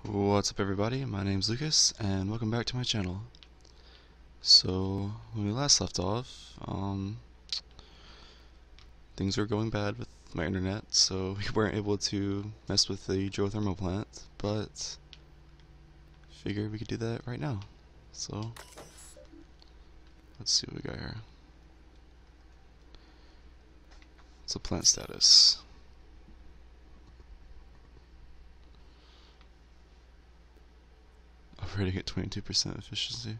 What's up everybody, my name's Lucas and welcome back to my channel. So, when we last left off, things were going bad with my internet, so we weren't able to mess with the geothermal plant, but figured we could do that right now. So, let's see what we got here. What's the plant status? Operating at 22% efficiency.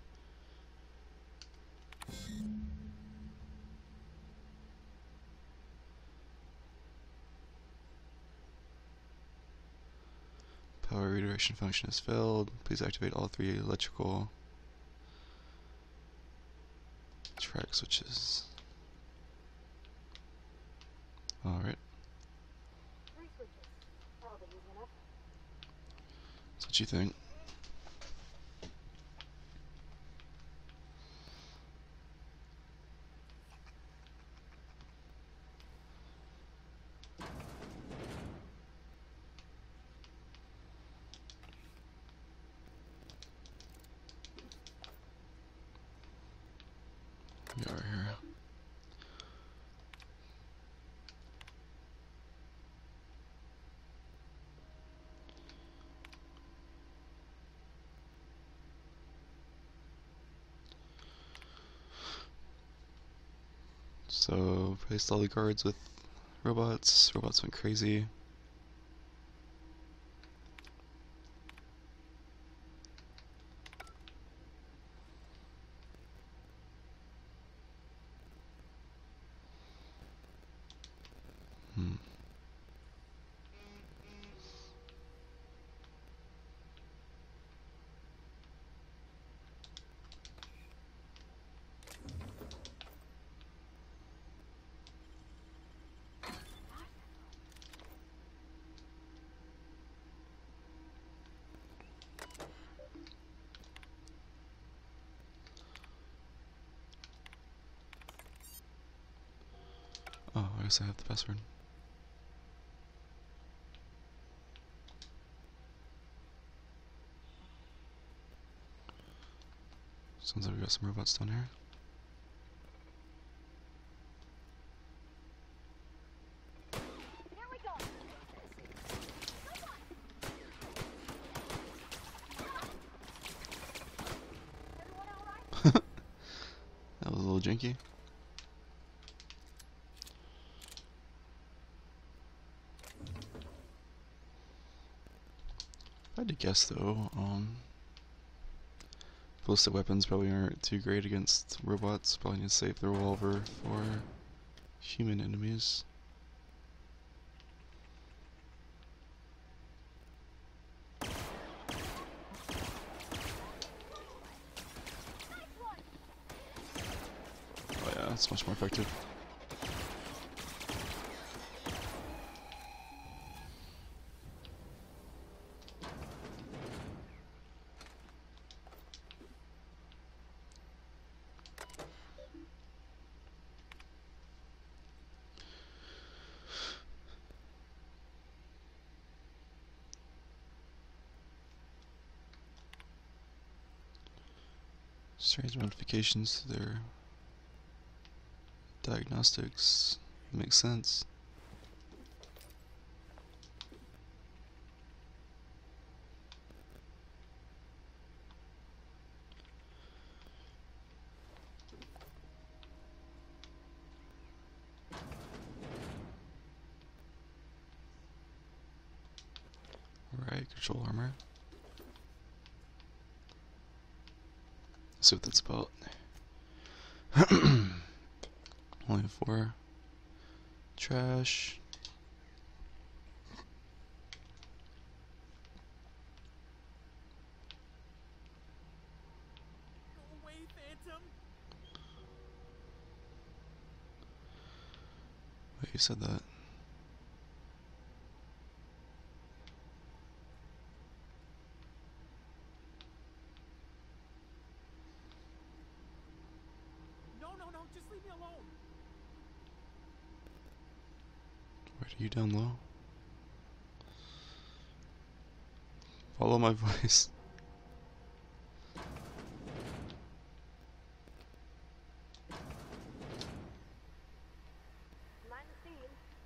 Power redirection function has failed. Please activate all 3 electrical track switches. Alright. That's what you think. We are here. So, replaced all the guards with robots. Robots went crazy. Oh, I guess I have the password. Sounds like we got some robots down here. That was a little janky. If I had to guess though, ballistic weapons probably aren't too great against robots. Probably need to save the revolver for human enemies. Oh yeah, it's much more effective. Strange modifications to their diagnostics. Makes sense. Alright, control armor. Let's see what that's about. Only 4. Trash. Go away, Phantom. Wait, you said that. No, just leave me alone. Wait, are you down low? Follow my voice. Mind the scene,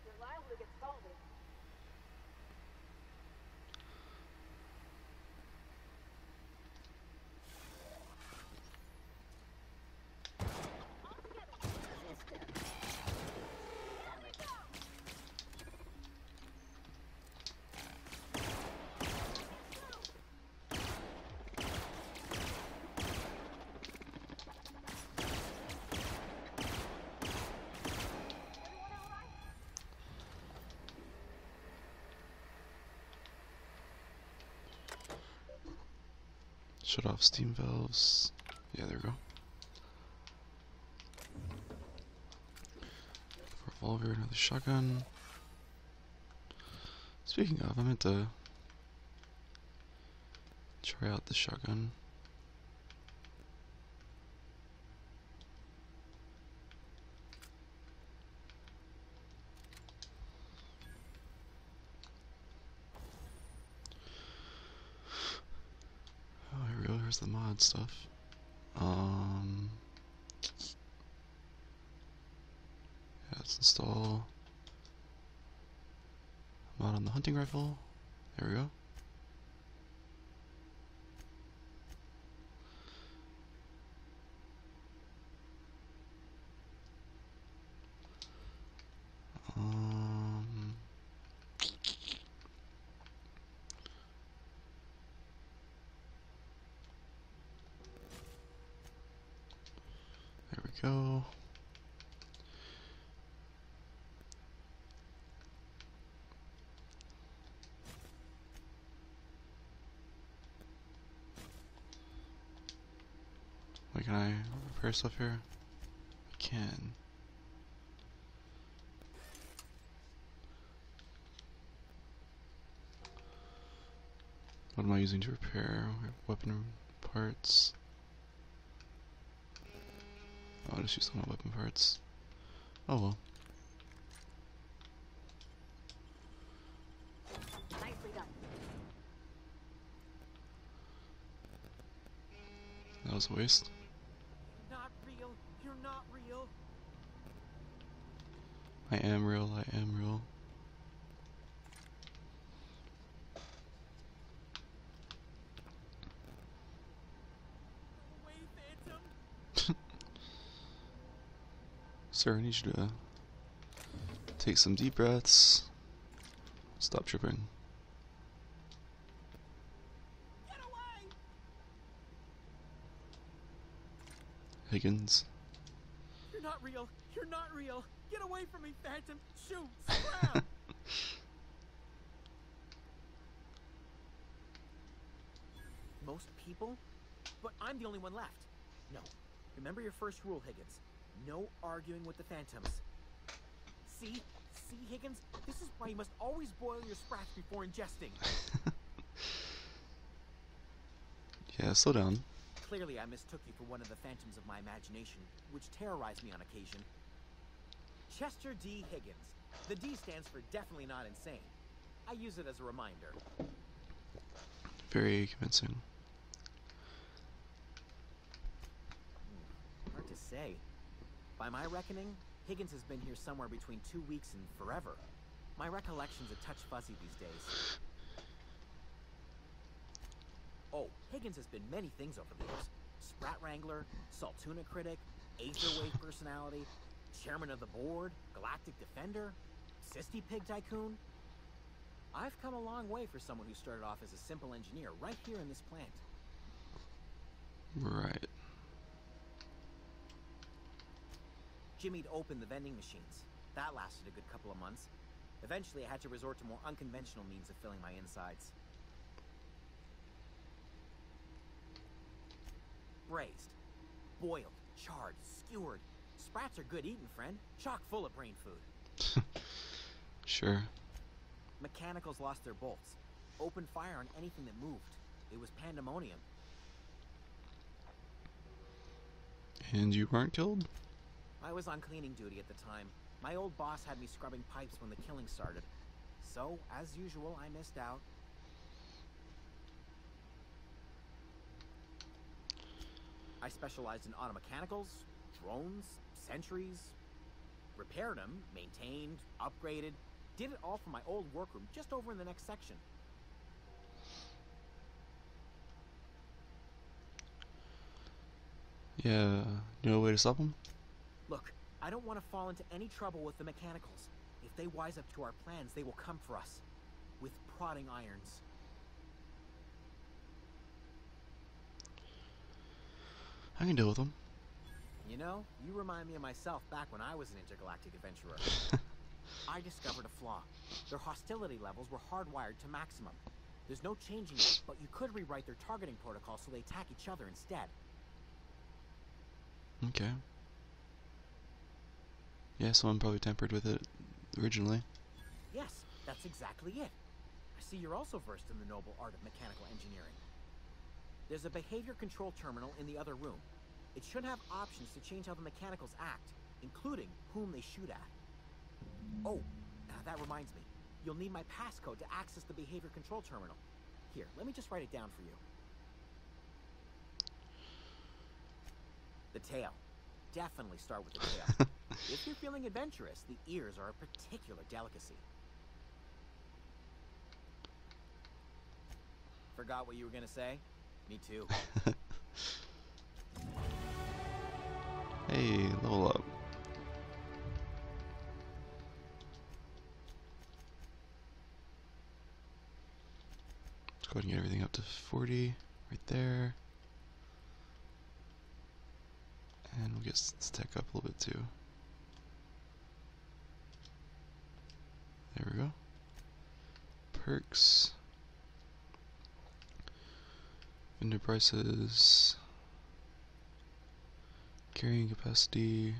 you're liable to get scalded. All together, sister. There we go. Everyone all right? Shut off steam valves. Yeah, there we go. Revolver, another shotgun. Speaking of, I meant to try out the shotgun. Oh, here we go. Here's the mod stuff. Yeah, let's install mod on the hunting rifle. There we go. Um, there we go. Wait, can I repair stuff here? I can. What am I using to repair? Weapon parts. Oh, I just used all my weapon parts. Oh well. Nicely done. That was a waste. Not real. You're not real. I am real, I am real. Go away, Phantom. Sir, I need you to take some deep breaths. Stop tripping. Get away! Higgins. You're not real. You're not real. Get away from me, Phantom. Shoot. Scram. Most people? But I'm the only one left. No. Remember your first rule, Higgins. No arguing with the Phantoms. See? See, Higgins? This is why you must always boil your sprats before ingesting. Yeah, slow down. Clearly, I mistook you for one of the phantoms of my imagination, which terrorized me on occasion. Chester D. Higgins. The D stands for definitely not insane. I use it as a reminder. Very convincing. Hard to say. By my reckoning, Higgins has been here somewhere between 2 weeks and forever. My recollection's a touch fuzzy these days. Oh, Higgins has been many things over the years. Sprat Wrangler, Saltuna Critic, Aetherwave Personality, Chairman of the Board, Galactic Defender, Sisty Pig Tycoon. I've come a long way for someone who started off as a simple engineer right here in this plant. Right. Jimmy'd opened the vending machines. That lasted a good couple of months. Eventually, I had to resort to more unconventional means of filling my insides. Braised, boiled, charred, skewered. Sprats are good eating, friend. Chock full of brain food. Sure. Mechanicals lost their bolts. Opened fire on anything that moved. It was pandemonium. And you weren't killed? I was on cleaning duty at the time. My old boss had me scrubbing pipes when the killing started. So, as usual, I missed out. specialized in automechanicals, drones, sentries, repaired them, maintained, upgraded, did it all from my old workroom just over in the next section. Yeah, you know a way to stop them? Look, I don't want to fall into any trouble with the mechanicals. If they wise up to our plans, they will come for us. With prodding irons. I can deal with them. You know, you remind me of myself back when I was an intergalactic adventurer. I discovered a flaw. Their hostility levels were hardwired to maximum. There's no changing it, but you could rewrite their targeting protocol so they attack each other instead. Okay. Yeah, someone probably tampered with it originally. Yes, that's exactly it. I see you're also versed in the noble art of mechanical engineering. There's a behavior control terminal in the other room. It should have options to change how the mechanicals act, including whom they shoot at. Oh, that reminds me. You'll need my passcode to access the behavior control terminal. Here, let me just write it down for you. The tail. Definitely start with the tail. If you're feeling adventurous, the ears are a particular delicacy. Forgot what you were gonna say? Me too. Hey, level up. Let's go ahead and get everything up to 40 right there. And we'll get this tech up a little bit too. There we go. Perks. Vendor prices. Carrying capacity.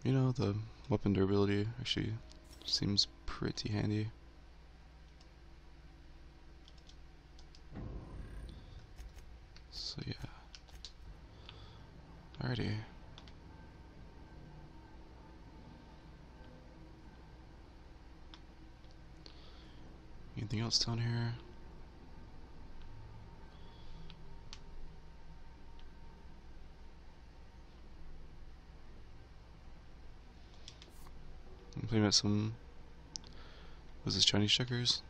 You know, the weapon durability actually seems pretty handy. So yeah. Alrighty. Anything else down here? I'm playing at some. Was this Chinese checkers?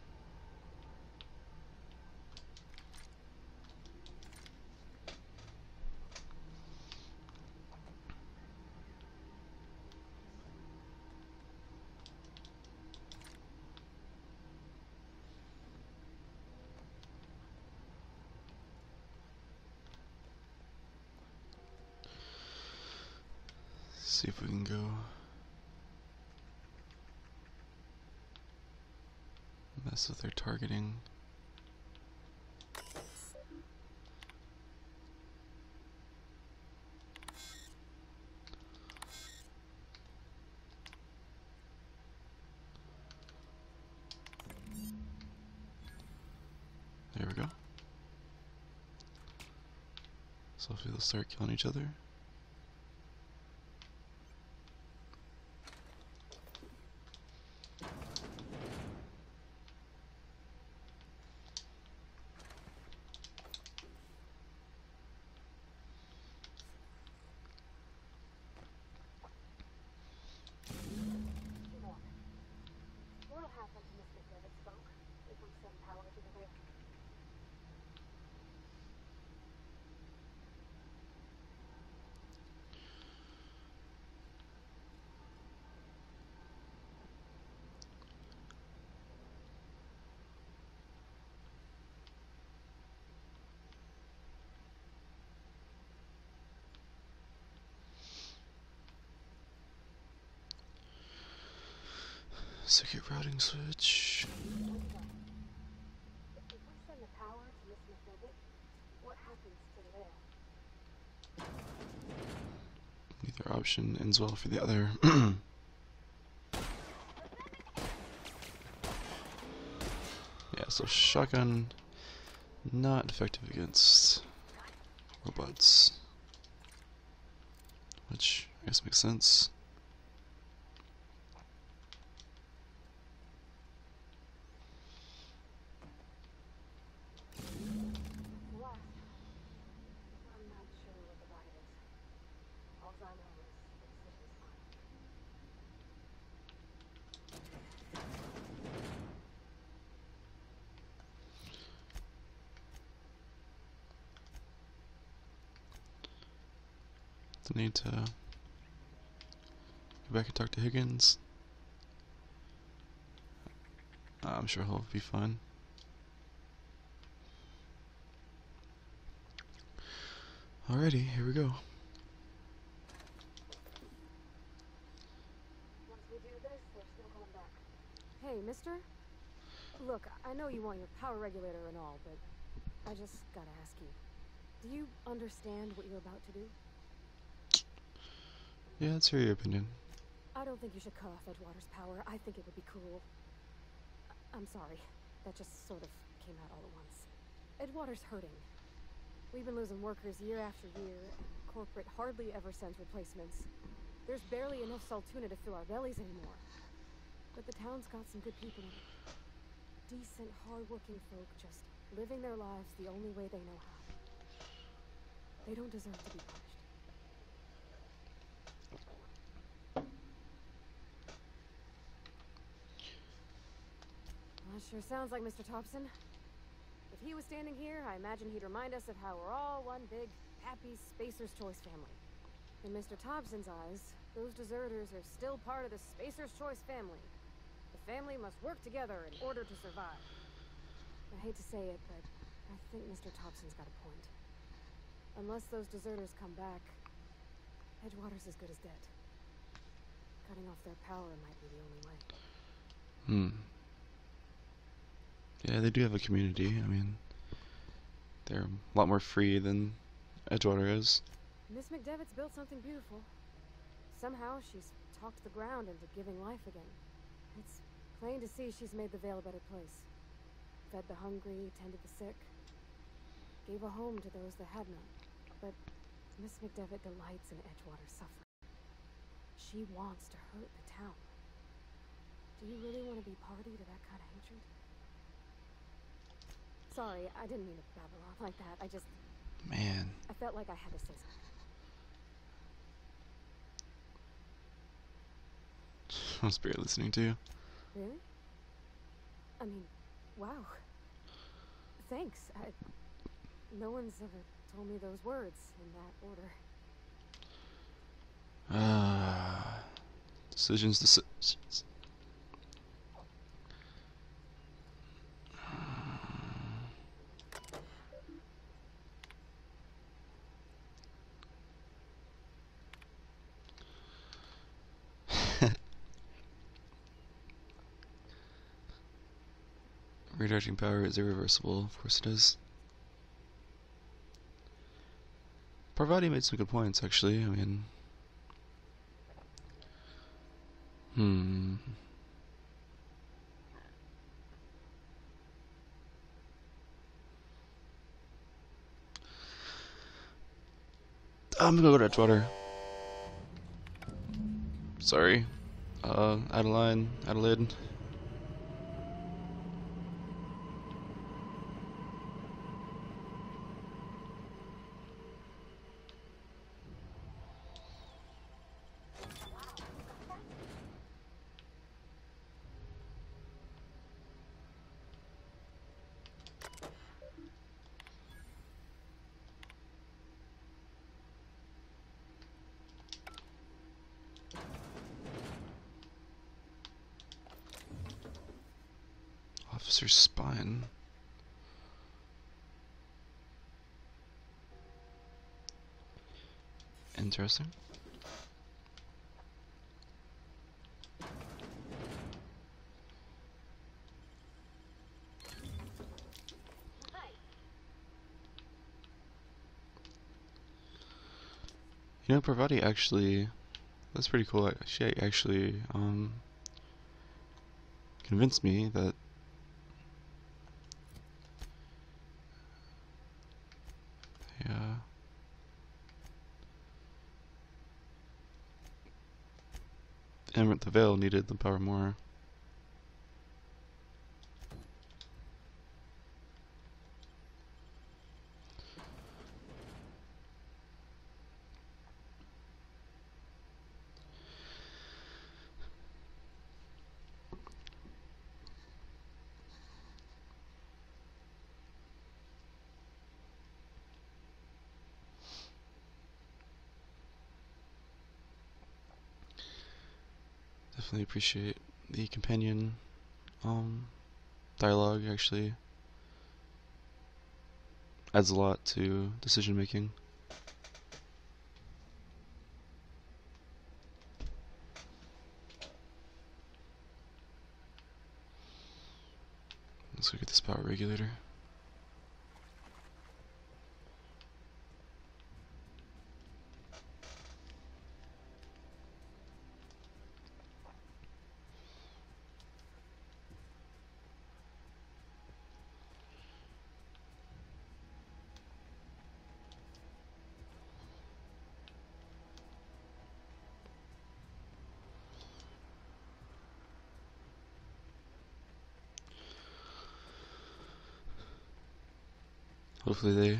See if we can go mess with their targeting. There we go. So hopefully they'll start killing each other. What'll happen to Mr. David's smoke if we send power to the rig? Circuit routing switch. If we send the power to Mr. David, what happens to the rail? Neither option ends well for the other. Yeah, so shotgun not effective against robots, which I guess makes sense. I need to go back and talk to Higgins. I'm sure he'll be fine. Alrighty, here we go. Once we do this, there's no going back. Hey, mister? Look, I know you want your power regulator and all, but I just gotta ask you. Do you understand what you're about to do? Yeah, let's hear your opinion. I don't think you should cut off Edgewater's power. I think it would be cruel. I'm sorry. That just sort of came out all at once. Edgewater's hurting. We've been losing workers year after year, and corporate hardly ever sends replacements. There's barely enough Saltuna to fill our bellies anymore. But the town's got some good people in it. Decent, hard-working folk just living their lives the only way they know how. They don't deserve to be punished. Well, that sure sounds like Mr. Thompson. If he was standing here, I imagine he'd remind us of how we're all one big, happy Spacer's Choice family. In Mr. Thompson's eyes, those deserters are still part of the Spacer's Choice family. The family must work together in order to survive. I hate to say it, but I think Mr. Thompson's got a point. Unless those deserters come back, Edgewater's as good as dead. Cutting off their power might be the only way. Yeah, they do have a community. I mean, they're a lot more free than Edgewater is. Miss McDevitt's built something beautiful. Somehow she's talked the ground into giving life again. It's plain to see she's made the Vale a better place. Fed the hungry, tended the sick. Gave a home to those that had none. But Miss McDevitt delights in Edgewater's suffering. She wants to hurt the town. Do you really want to be party to that kind of hatred? Sorry, I didn't mean to babble on like that. Man. I felt like I had to say something. I was barely listening to you. Really? I mean, wow. Thanks. No one's ever told me those words in that order. Decisions. Redirecting power is irreversible. Of course it is. Parvati made some good points, actually. I mean... I'm gonna go to Edgewater. Sorry. Adeline, Adelaide. Officer's spine. Interesting. You know, Parvati actually, that's pretty cool. She actually convinced me that the Vale needed the power more. Definitely appreciate the companion dialogue. Actually adds a lot to decision making. Let's look at this power regulator. Hopefully they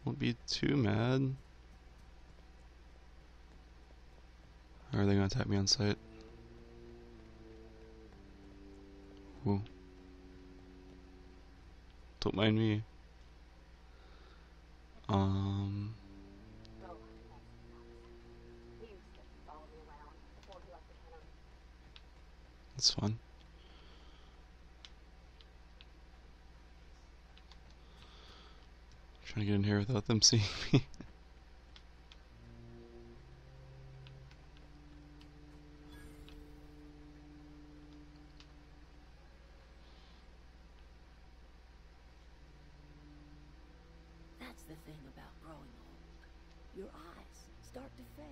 won't be too mad. Or are they gonna attack me on sight? Whoa. Don't mind me. Oh, he used to follow me around before he left the cannery. That's fun. Trying to get in here without them seeing me. That's the thing about growing old. Your eyes start to fail.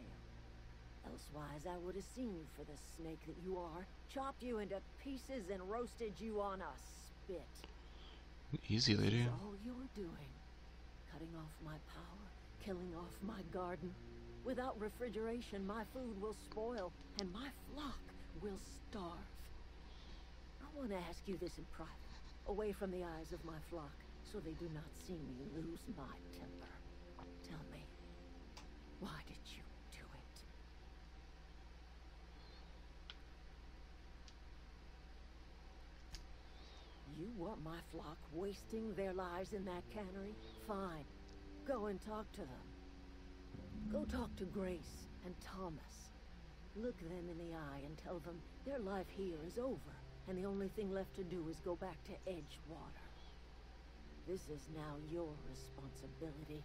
Elsewise, I would have seen you for the snake that you are, chopped you into pieces and roasted you on a spit. Easy, lady. That's all you're doing. Cutting off my power, killing off my garden. Without refrigeration, my food will spoil, and my flock will starve. I want to ask you this in private, away from the eyes of my flock, so they do not see me lose my temper. Tell me, why did you do it? You want my flock wasting their lives in that cannery? Fine. Go and talk to them. Go talk to Grace and Thomas. Look them in the eye and tell them their life here is over, and the only thing left to do is go back to Edgewater. This is now your responsibility.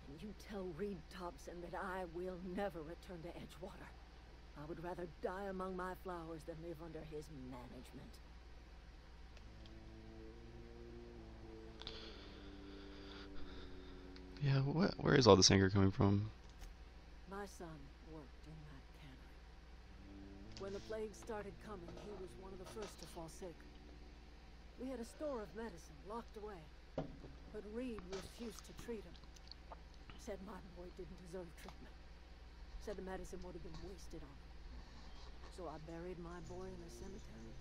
And you tell Reed Thompson that I will never return to Edgewater. I would rather die among my flowers than live under his management. Yeah, where is all this anger coming from? My son worked in that cannery. When the plague started coming, he was one of the first to fall sick. We had a store of medicine locked away, but Reed refused to treat him. Said my boy didn't deserve treatment. Said the medicine would have been wasted on him. So I buried my boy in the cemetery,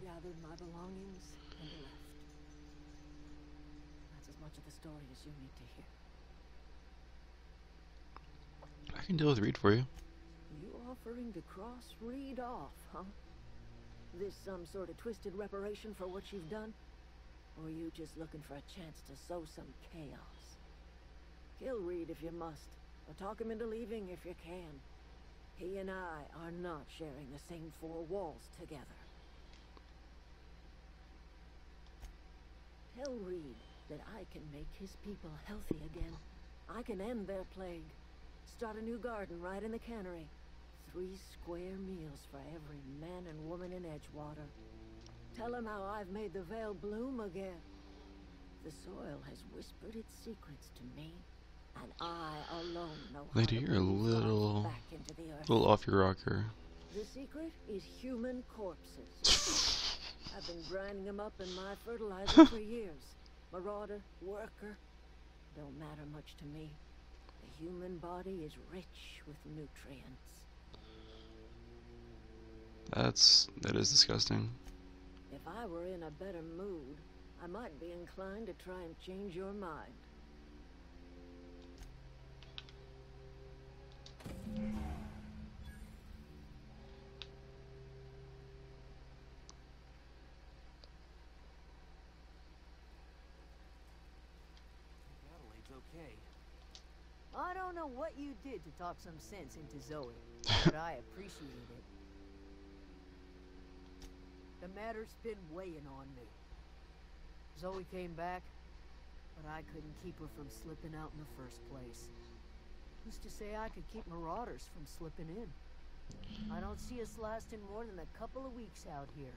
gathered my belongings, and left. That's as much of the story as you need to hear. I can deal with Reed for you. You offering to cross Reed off, huh? This some sort of twisted reparation for what you've done? Or you just looking for a chance to sow some chaos? Kill Reed if you must, or talk him into leaving if you can. He and I are not sharing the same four walls together. Tell Reed that I can make his people healthy again. I can end their plague. Start a new garden right in the cannery. 3 square meals for every man and woman in Edgewater. Tell him how I've made the Vale bloom again. The soil has whispered its secrets to me, and I alone know Lady, how to you're a breathe life little back into the earth. off your rocker. The secret is human corpses. I've been grinding them up in my fertilizer for years. Marauder, worker, don't matter much to me. The human body is rich with nutrients. That is disgusting. If I were in a better mood, I might be inclined to try and change your mind. Adelaide's okay. I don't don't know what you did to talk some sense into Zoe, but I appreciate it. The matter's been weighing on me. Zoe came back, but I couldn't keep her from slipping out in the first place. Who's to say I could keep marauders from slipping in? I don't see us lasting more than a couple of weeks out here.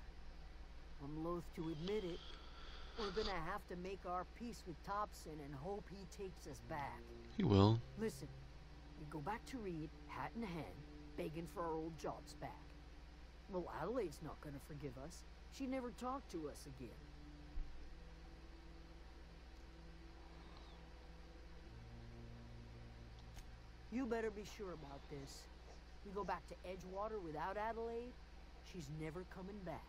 I'm loath to admit it. We're gonna have to make our peace with Thompson and hope he takes us back. He will. Listen, we go back to Reed, hat in hand, begging for our old jobs back. Well, Adelaide's not gonna forgive us. She never talked to us again. You better be sure about this. We go back to Edgewater without Adelaide, she's never coming back.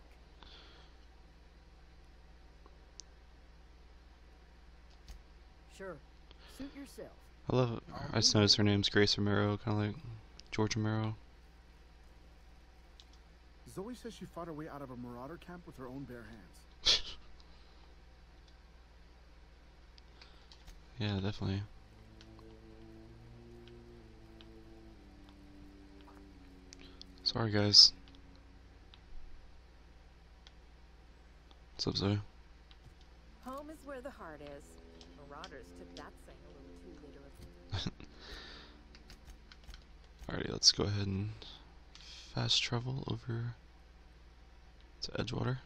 Sure, suit yourself. I love it. I just noticed her name's Grace Romero, kind of like George Romero. Zoe says she fought her way out of a marauder camp with her own bare hands. Yeah, definitely. Sorry, guys. What's up, Zoe? Home is where the heart is. Marauders took that saying a little too literally. Alrighty, let's go ahead and fast travel over to Edgewater.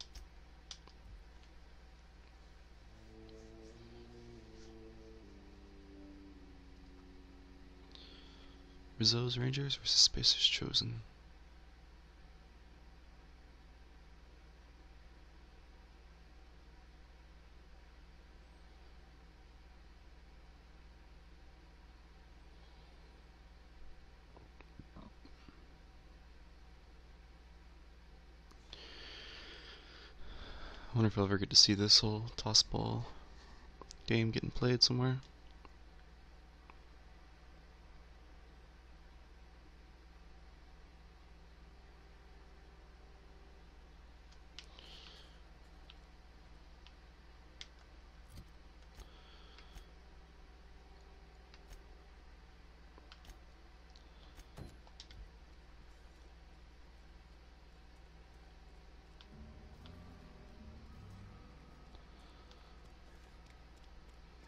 Rizzo's Rangers versus Spacers Chosen. I wonder if I'll ever get to see this whole toss ball game getting played somewhere.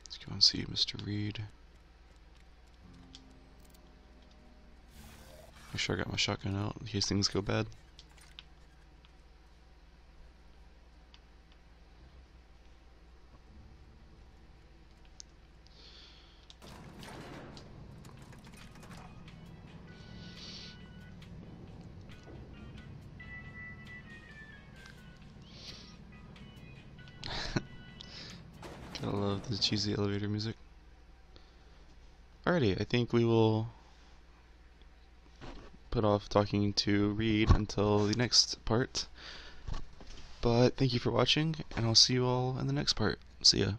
Let's go and see Mr. Reed. Make sure I got my shotgun out in case things go bad. Gotta love the cheesy elevator music. Alrighty, I think we will put off talking to Reed until the next part. But thank you for watching, and I'll see you all in the next part. See ya.